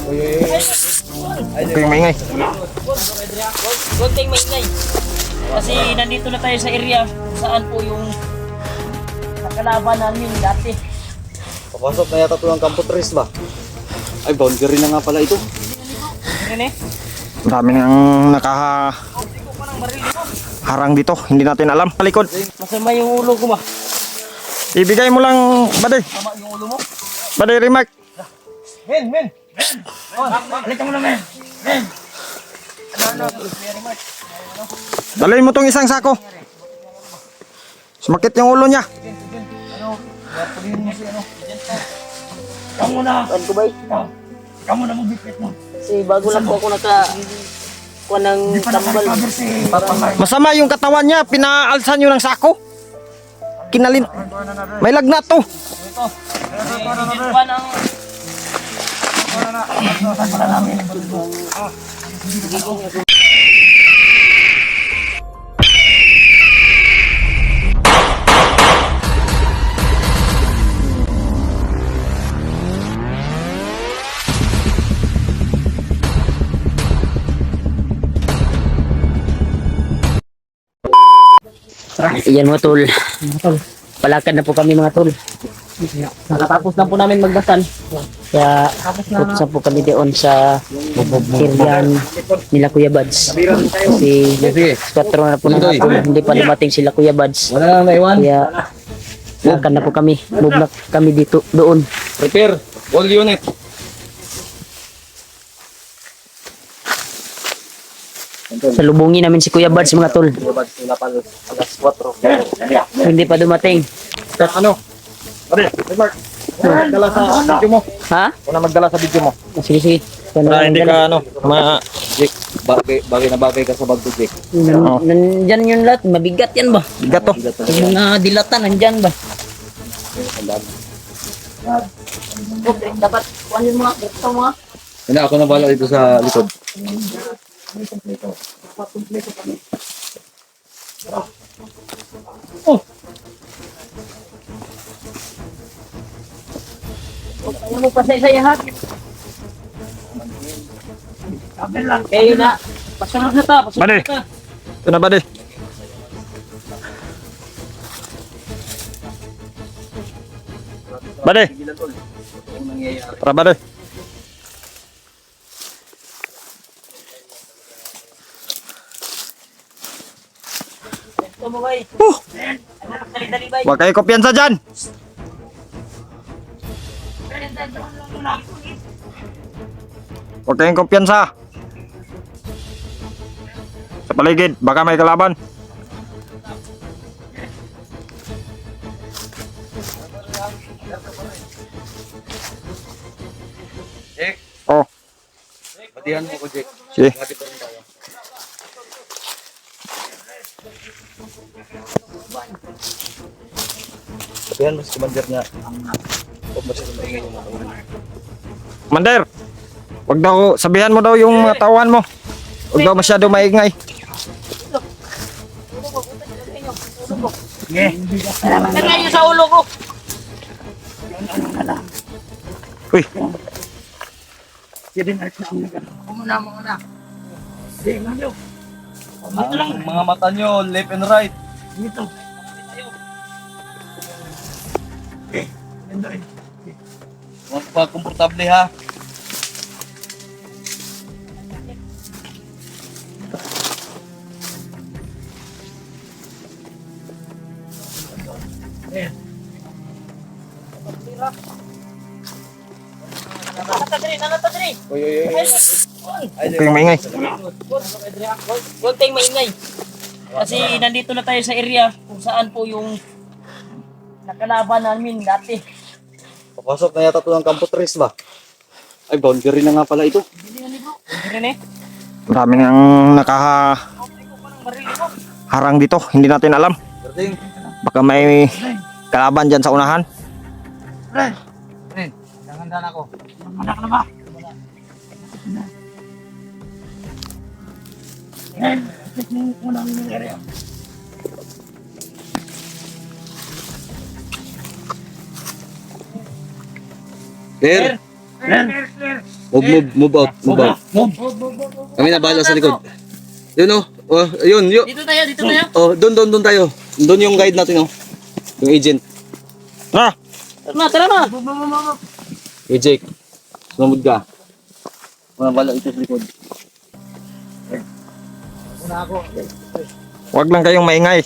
Kaya maingay. Gunting maingay. Kasi nandito na tayo sa area saan po yung nakalaban namin dati. Papasok na yata ito ng Campo Tres ba? Ay, boundary na nga pala ito. Rene? Marami nang nakaharang dito. Hindi natin alam. Palikod. Masama yung ulo ko ba? Ibigay mo lang, Baday. Masama yung ulo mo? Baday, remark. Men! Halika mo na, men! Ano? Dalhin mo tong isang sako. Sumakit yung ulo niya. Pagin mo si ano? Kamu na! Saan ko ba? Kamu na magbipit mo. Kasi bago lang po ako kuha ng tambal. Masama yung katawan niya. Pinaalsan nyo ng sako. Kinalin. May lagnat to. Ito. Hindi pa ng... Iyan mo tol. Palakad na po kami mga tol. Nakatapos lang po namin magbasan. Kaya pupunta po kami doon sa area nila Kuya Bads. Kasi 4 na po ng hapon, hindi pa dumating sila Kuya Bads. Wala na naiwan. Kaya lakad na po kami. Move na kami dito doon. Prepare. All unit. Salubungin namin si Kuya Bads mga tol. Sila pa alas 4. Hindi pa dumating. Ano? Pare, remark. Magdala sa video mo. Ha? Una magdala sa video mo. Sige, sige. Para hindi ka Jake, bagay na bagay ka sa bag ko, Jake. Nandyan yun lahat. Mabigat yan ba? bigat to. Yung mga dilata nandyan ba? Okay, dapat kuhan yun mga. Ito mga. Hindi, ako na bala dito sa likod. Oh. Ayaw mo pa sa isa-yahat. Kayo na. Pasunod na ta. Pasunod Bali. na ta. Ito na, Baday. Baday. Tara, Baday. Ito mo kayo. Dali-dali ba? Huwag kayo kumpiyansa dyan. Huwag kayong kumpiyansa. Sa paligid, baka may kalaban. Jake, Oh, batihan mo ko, Jake. sige. Lapit pa rin tayo. Batihan mo si commander na. Huwag masyado maingay yung mga tao. Commander, wag daw, sabihan mo daw yung mga tauhan mo. Wag daw masyado maingay. Tingnan nyo sa ulo ko. Uy, Muna. Ang mga mata nyo, left and right. Dito. Huwag pa komportable ha. Nanatadri. Uy. huwag kayong maingay. Gunting maingay. Kasi nandito na tayo sa area kung saan po yung nakalaban namin dati. Papasok na yata ito ng Campo Tres ba? Ay, boundary na nga pala ito. Rene? Marami nang nakaharang dito. Hindi natin alam. Garding. Baka may kalaban dyan sa unahan. Nangandan ako. Anak na ba? Clear. Move out. Kami na bahala sa likod. Yun oh. Oh, yun. Dito tayo. Oh, doon tayo. Doon yung guide natin oh. Yung agent. Tara! Tara na. Hey Jake. Sumamod ka. Mga bala ito sa likod. Huwag lang kayong maingay.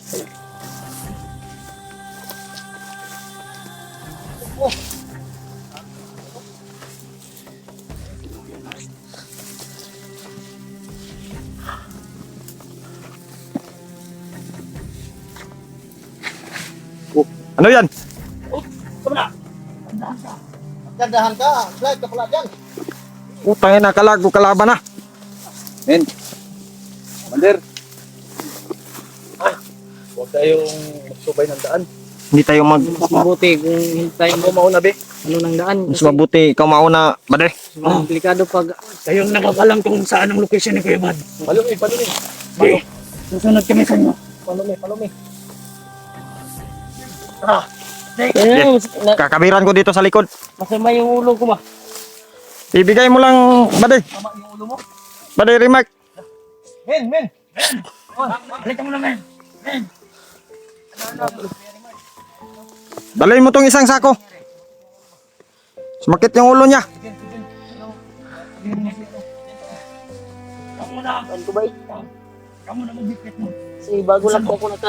Ano yan? Gandahan ka. Slide ka pala dyan. Utangin na kalago kalaban na. Men. Mander. Huwag tayong magsubay ng daan. Hindi tayo mag... Mas mabuti kung hintayin mo Mauna be. ano ng daan. Mas mabuti ikaw mauna, bade. Komplikado pag kayong nakakalam kung saan ang location ni Kuya Bad. Palumi. Susunod kami sa inyo. Palumi. Kakabiran ko dito sa likod. Masama yung ulo ko ba? Ibigay mo lang, bade. Tama yung ulo mo. Bade, remark. Men. Balikan mo naman. Dalhin mo tong isang sako. Sumakit yung ulo niya. Ano ko ba Kamu na magbipit mo. Kasi bago lang po ako ng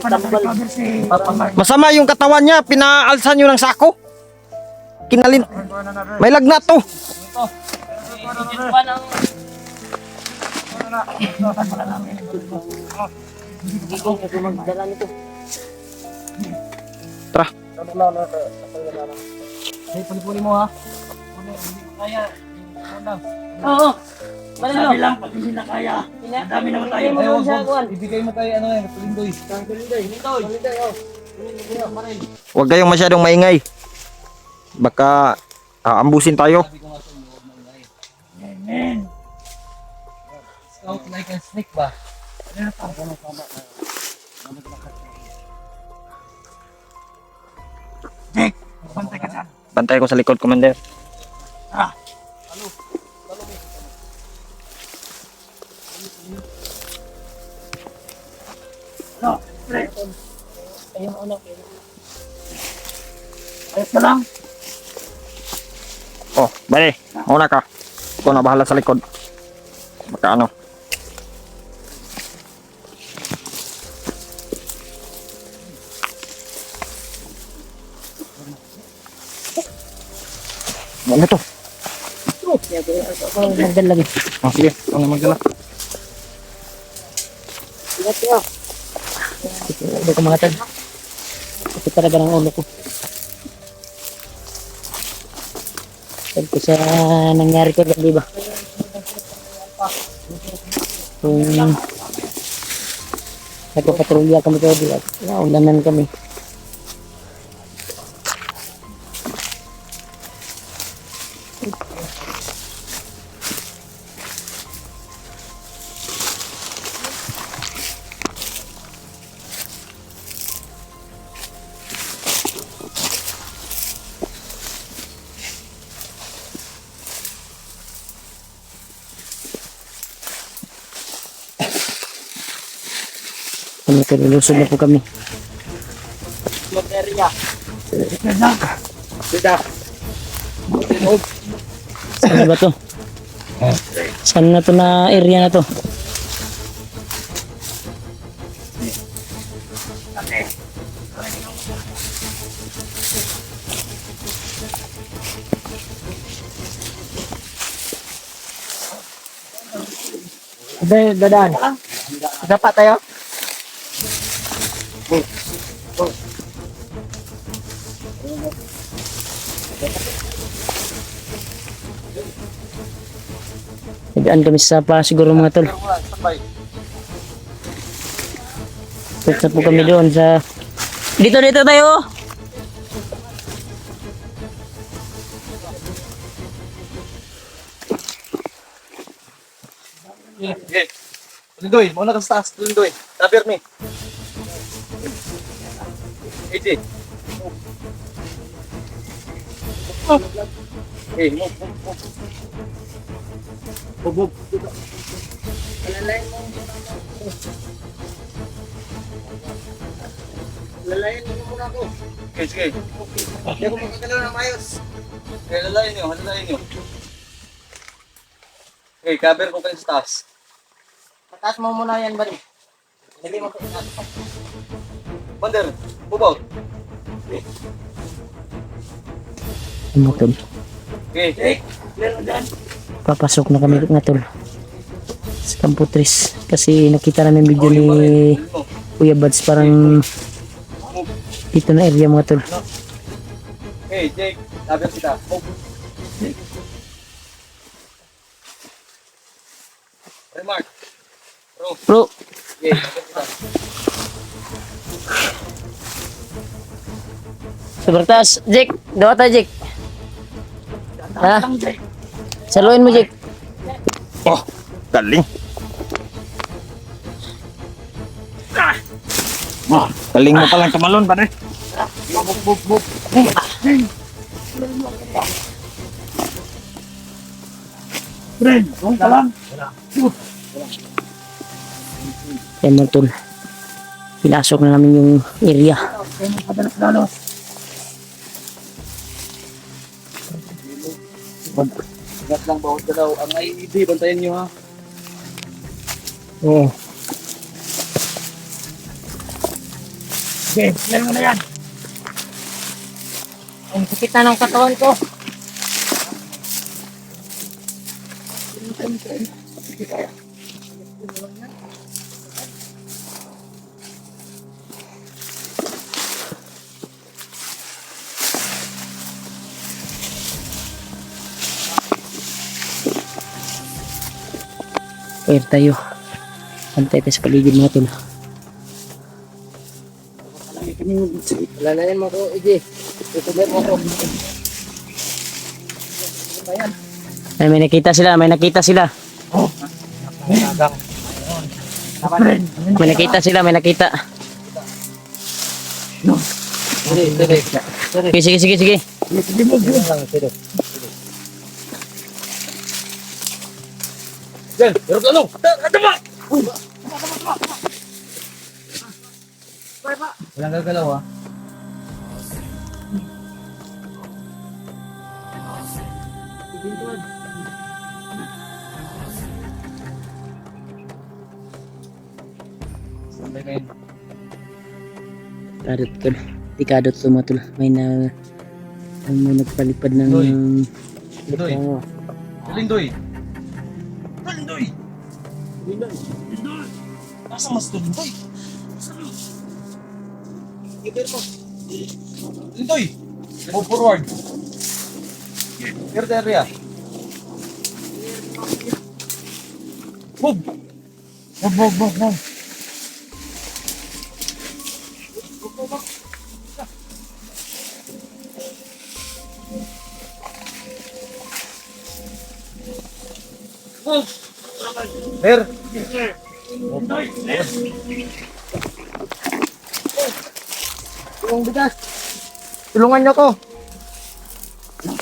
tambal. Masama yung katawan niya, pinaalsan nyo ng sako. Kinalin. May lagnat to. Hindi ko magdala nito. Tara. Puli-puli mo ha. Kaya. Oo. Sabi lang, pag hindi na kaya. Dami naman tayo. Ibigay mo tayo ano yan. Tulindoy. Huwag kayong masyadong maingay. Baka aambusin tayo. Scout like a snake ba? Bantay ko sa likod, Commander. Ayos ka lang. Oh, bale, mauna ka. Ikaw na bahala sa likod. Baka ano. Ano to? Ako lang magdala lagi. Oh, sige, ikaw na magdala. Ingat ka. Hindi ko makatag. Ito talaga ng ulo ko. Sabi ko sa nangyari ko, di ba? Kung nagpapatrolya kami kayo, di ba? Naulanan kami. Lulusog na po kami. Saan na ba to? Saan na to na area na to? Dadaan. Dapat tayo? Nagdaan kami sa pa siguro mga tol. Punta po kami doon sa... Dito tayo! Tulindoy, mauna ka sa taas. Tulindoy. Tapir me. AJ. Okay, move. Move. Lalayin mo. Lalayin mo muna ako. Okay, sige. Hindi ako magkagalaw ng mayos. Okay, lalayin nyo. Okay, cover ko kayo sa taas. Pataas mo muna yan, bari. Hindi mo ito. Bander, move out. Ano tol? Okay. Papasok na kami nga tol. Sa Campo 3. Kasi nakita namin video ni Kuya Bads parang dito na area mga tol. Okay, Jake, cover kita. Move. Remark. Bro, Okay, cover kita. Sebertas, Jake, dawa tayo Jake. Ha? Saluin mo Jake. Oh, galing. Oh, galing mo palang tumalon, pare. Yan mga tol. Pinasok na namin yung area. Ingat lang, bawat galaw. Ang IED, bantayan nyo ha. Oo. Okay, ilan mo na yan? Ang sakit na ng katawan ko. Air tayo. Antay tayo sa paligid mga tol. Lalayan mo ko, Iji. Ituloy mo ko. Ay, may nakita sila. May nakita sila. Sige. Jen, hirap ka lang. Walang gagalaw ha. Sambay kayo. Kadot ko. Di kadot tumatol. May nagpalipad ng... Doy. Oo. Lindoy. Nasa mas to Lindoy? Lindoy! Move forward. Clear the area. Move! Move. Clear. Yung bigas. Tulungan niyo ko.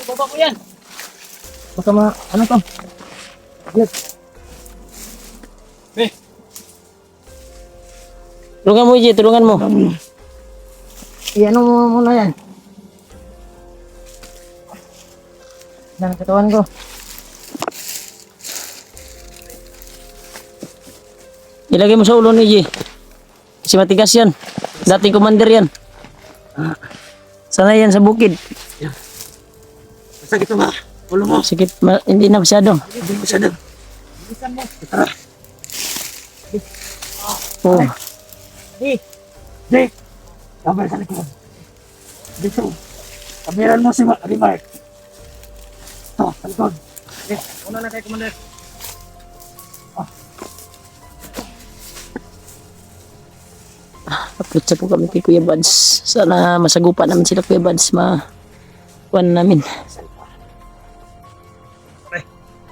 Baba ko yan. Baka ano to? Tulungan mo, Iji. Tulungan mo. Iano mo muna yan. Ng katawan ko. Ilagay mo sa ulo ni Iji. Kasi matigas yan. Dating commander yan. Sana yan sa bukid. Sakit mo ba? Ulo mo. Sikit, hindi na masyado. Hindi mo siya doon. Oh. Jake! Kamera sa likod. Dito. Kameran mo si Remark. Ito, sa likod. Una na kayo, Commander. Kaputsa po kami kay Kuya Bads. Sana masagupa namin sila Kuya Bads. Kuhan namin.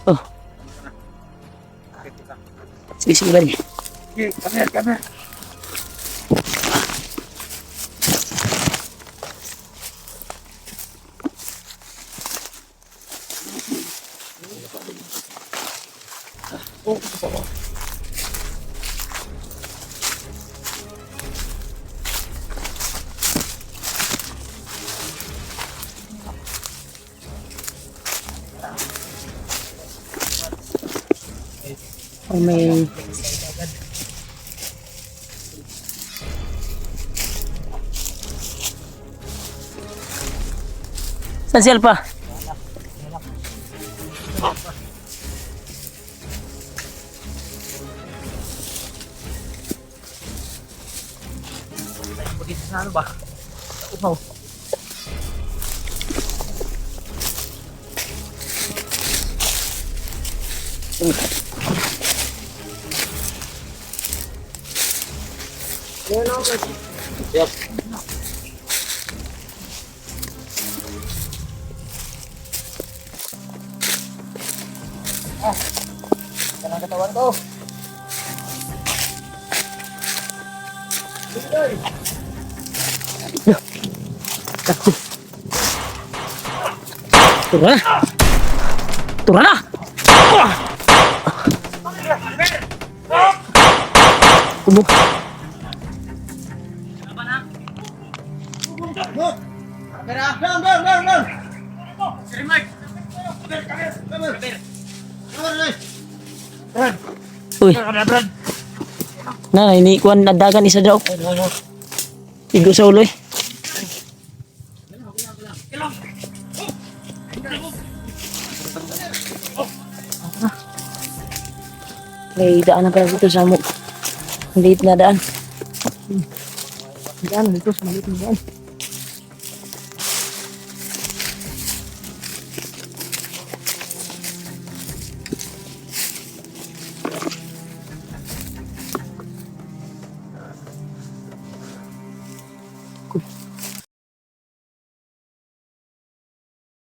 Oh. Sige, bali. Jake, kamera. Ay, may... Saan si Alpa? Tura na! Tura na! Tubo. Uy. Na, iniikuan na dagan isa daw. Tigo sa ulo eh. May daan na pala dito sa mo. Maliit na daan. Daan dito sa maliit na daan. Cool.